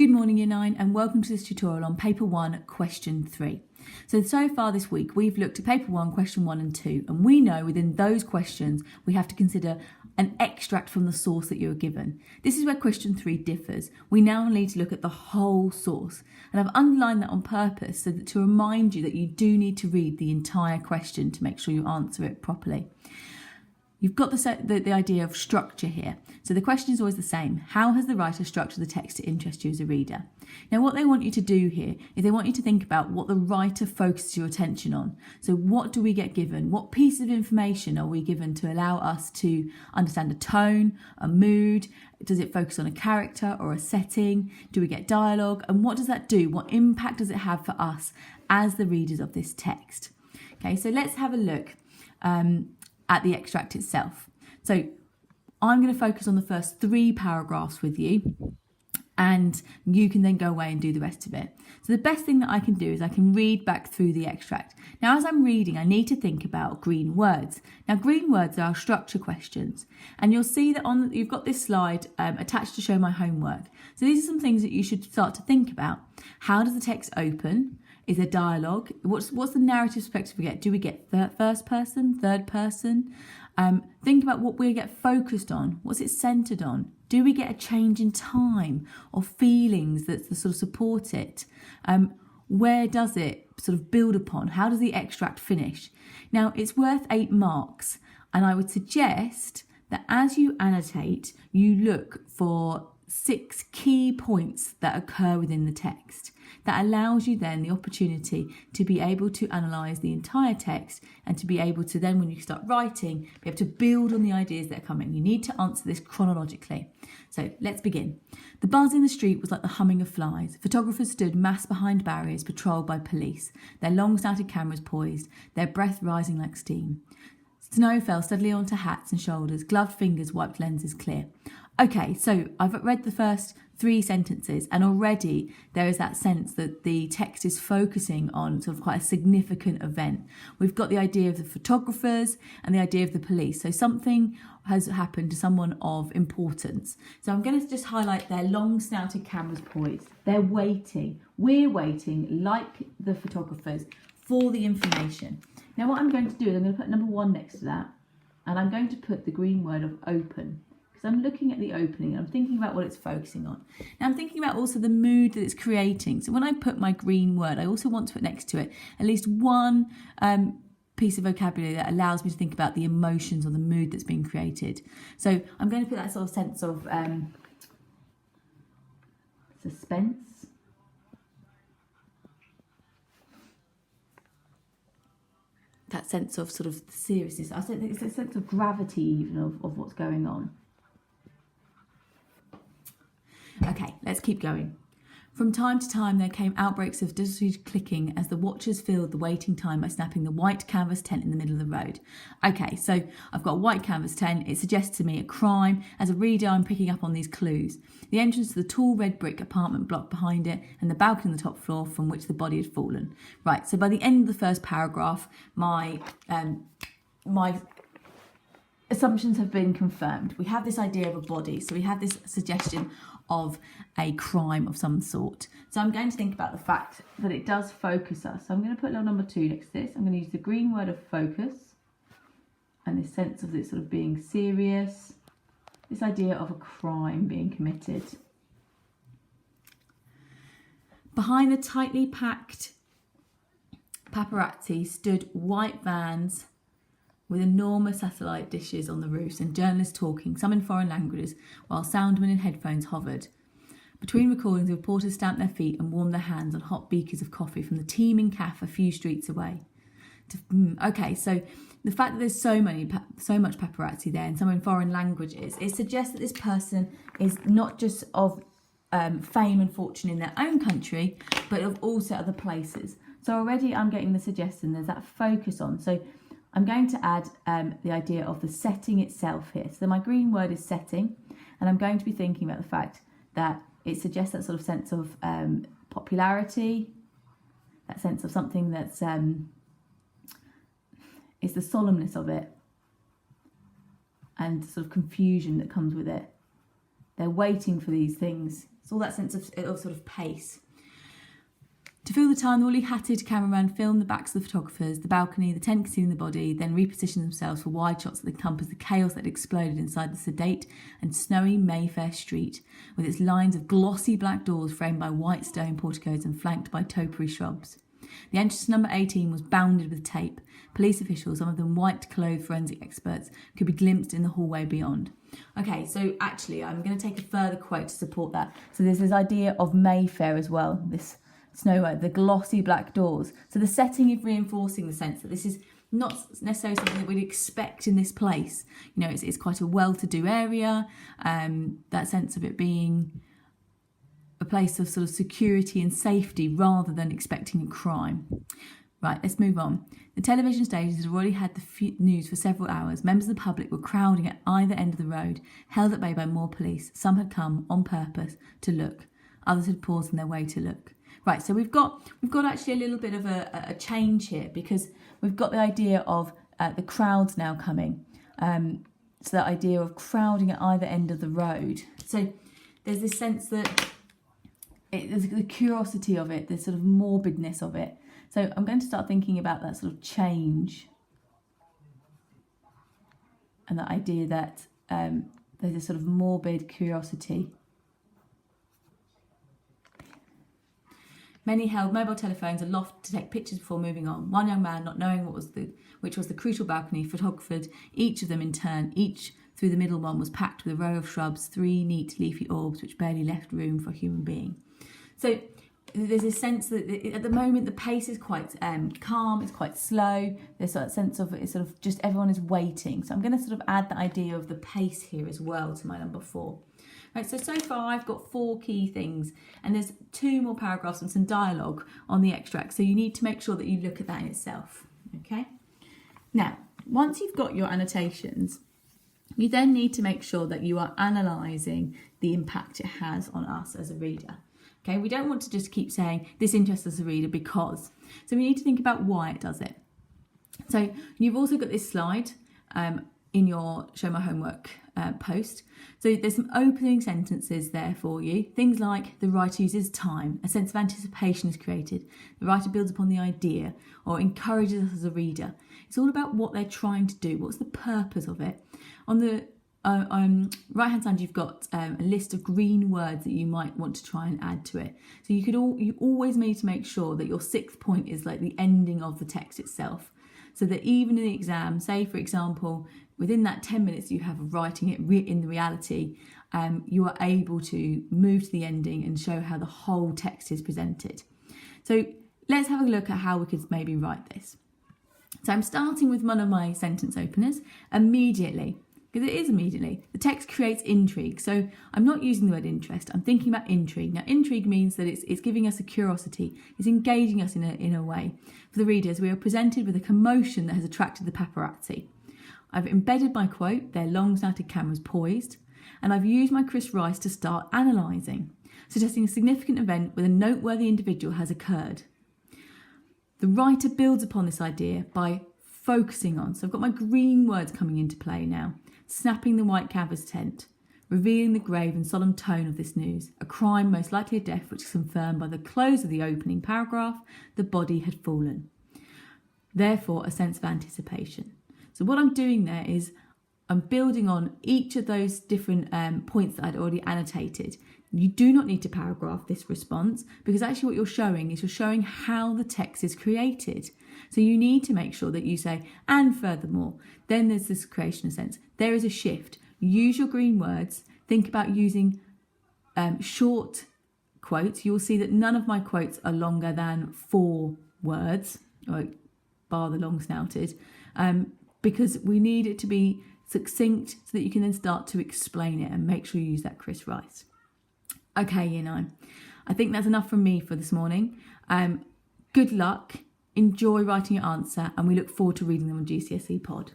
Good morning Year 9 and welcome to this tutorial on Paper 1 Question 3. So far this week we've looked at Paper 1 Question 1 and 2 and we know within those questions we have to consider an extract from the source that you were given. This is where Question 3 differs. We now need to look at the whole source, and I've underlined that on purpose so that to remind you that you do need to read the entire question to make sure you answer it properly. You've got the idea of structure here. So the question is always the same. How has the writer structured the text to interest you as a reader? Now what they want you to do here is they want you to think about what the writer focuses your attention on. So what do we get given? What piece of information are we given to allow us to understand a tone, a mood? Does it focus on a character or a setting? Do we get dialogue? And what does that do? What impact does it have for us as the readers of this text? Okay, so let's have a look at the extract itself. So I'm going to focus on the first 3 paragraphs with you, and you can then go away and do the rest of it. So the best thing that I can do is I can read back through the extract. Now as I'm reading, I need to think about green words. Now green words are structure questions, and you'll see that you've got this slide attached to show my homework. So these are some things that you should start to think about. How does the text open? Is there dialogue? What's the narrative perspective we get? Do we get first person, third person? Think about what we get focused on. What's it centered on? Do we get a change in time or feelings that sort of support it? Where does it sort of build upon? How does the extract finish? Now, it's worth 8 marks, and I would suggest that as you annotate, you look for 6 key points that occur within the text. That allows you then the opportunity to be able to analyse the entire text and to be able to then, when you start writing, be able to build on the ideas that are coming. You need to answer this chronologically. So let's begin. The buzz in the street was like the humming of flies. Photographers stood massed behind barriers patrolled by police, their long-snouted cameras poised, their breath rising like steam. Snow fell steadily onto hats and shoulders, gloved fingers wiped lenses clear. Okay, so I've read the first 3 sentences, and already there is that sense that the text is focusing on sort of quite a significant event. We've got the idea of the photographers and the idea of the police. So something has happened to someone of importance. So I'm going to just highlight their long-snouted cameras poised. They're waiting. We're waiting, like the photographers, for the information. Now what I'm going to do is I'm going to put number 1 next to that, and I'm going to put the green word of open. So I'm looking at the opening and I'm thinking about what it's focusing on. Now I'm thinking about also the mood that it's creating. So when I put my green word, I also want to put next to it at least one piece of vocabulary that allows me to think about the emotions or the mood that's being created. So I'm going to put that sort of sense of suspense. That sense of sort of seriousness. I think it's a sense of gravity even of what's going on. Okay, let's keep going. From time to time there came outbreaks of distorted clicking as the watchers filled the waiting time by snapping the white canvas tent in the middle of the road. Okay, so I've got a white canvas tent. It suggests to me a crime. As a reader, I'm picking up on these clues. The entrance to the tall red brick apartment block behind it and the balcony on the top floor from which the body had fallen. Right, so by the end of the first paragraph, my assumptions have been confirmed. We have this idea of a body, so we have this suggestion of a crime of some sort. So I'm going to think about the fact that it does focus us. So I'm going to put little number 2 next to this. I'm going to use the green word of focus and this sense of it sort of being serious, this idea of a crime being committed. Behind the tightly packed paparazzi stood white vans with enormous satellite dishes on the roofs and journalists talking, some in foreign languages, while soundmen in headphones hovered. Between recordings, the reporters stamped their feet and warmed their hands on hot beakers of coffee from the teeming cafe a few streets away. Okay, so the fact that there's so much paparazzi there and some in foreign languages, it suggests that this person is not just of fame and fortune in their own country, but of also other places. So already I'm getting the suggestion there's that focus on. So I'm going to add the idea of the setting itself here. So my green word is setting, and I'm going to be thinking about the fact that it suggests that sort of sense of popularity, that sense of something that's is the solemnness of it, and sort of confusion that comes with it. They're waiting for these things It's all that sense of sort of pace. To fill the time, the woolly-hatted cameraman filmed the backs of the photographers, the balcony, the tent concealing the body, then repositioned themselves for wide shots that encompass the chaos that had exploded inside the sedate and snowy Mayfair street, with its lines of glossy black doors framed by white stone porticos and flanked by topiary shrubs. The entrance to number 18 was bounded with tape. Police officials, some of them white-clothed forensic experts, could be glimpsed in the hallway beyond. Okay, so actually I'm going to take a further quote to support that. So there's this idea of Mayfair as well, this Snow White, the glossy black doors. So the setting is reinforcing the sense that this is not necessarily something that we'd expect in this place. You know, it's quite a well-to-do area. That sense of it being a place of sort of security and safety rather than expecting a crime. Right, let's move on. The television stations had already had the news for several hours. Members of the public were crowding at either end of the road, held at bay by more police. Some had come on purpose to look. Others had paused on their way to look. Right, so we've got actually a little bit of a change here, because we've got the idea of the crowds now coming. So that idea of crowding at either end of the road. So there's this sense that there's the curiosity of it, the sort of morbidness of it. So I'm going to start thinking about that sort of change and that idea that there's a sort of morbid curiosity. Many held mobile telephones aloft to take pictures before moving on. One young man, not knowing which was the crucial balcony, photographed each of them in turn. Each through the middle one was packed with a row of shrubs, 3 neat leafy orbs which barely left room for a human being. So there's a sense that at the moment the pace is quite calm, it's quite slow. There's that sense of it's sort of just everyone is waiting. So I'm going to sort of add the idea of the pace here as well to my number 4. Right, so far I've got 4 key things, and there's 2 more paragraphs and some dialogue on the extract, so you need to make sure that you look at that in itself, okay? Now, once you've got your annotations, you then need to make sure that you are analysing the impact it has on us as a reader. Okay, we don't want to just keep saying this interests us as a reader because. So we need to think about why it does it. So you've also got this slide in your Show My Homework post. So there's some opening sentences there for you. Things like the writer uses time, a sense of anticipation is created, the writer builds upon the idea or encourages us as a reader. It's all about what they're trying to do. What's the purpose of it? On the right hand side, you've got a list of green words that you might want to try and add to it. So you always need to make sure that your 6th point is like the ending of the text itself, so that even in the exam, say for example, within that 10 minutes you have of writing it in the reality, you are able to move to the ending and show how the whole text is presented. So let's have a look at how we could maybe write this. So I'm starting with one of my sentence openers, immediately. Because it is immediately. The text creates intrigue. So I'm not using the word interest. I'm thinking about intrigue. Now, intrigue means that it's giving us a curiosity. It's engaging us in a way. For the readers, we are presented with a commotion that has attracted the paparazzi. I've embedded my quote, their long-snouted cameras poised, and I've used my Chris Rice to start analysing, suggesting a significant event with a noteworthy individual has occurred. The writer builds upon this idea by focusing on, so I've got my green words coming into play now, snapping the white canvas tent, revealing the grave and solemn tone of this news, a crime most likely a death which is confirmed by the close of the opening paragraph, the body had fallen. Therefore, a sense of anticipation. So what I'm doing there is I'm building on each of those different points that I'd already annotated. You do not need to paragraph this response, because actually what you're showing how the text is created. So you need to make sure that you say, and furthermore, then there's this creation of sense. There is a shift. Use your green words. Think about using short quotes. You'll see that none of my quotes are longer than 4 words, or bar the long snouted, because we need it to be succinct so that you can then start to explain it and make sure you use that Chris Rice. Okay, Year 9. I think that's enough from me for this morning. Good luck. Enjoy writing your answer, and we look forward to reading them on GCSE Pod.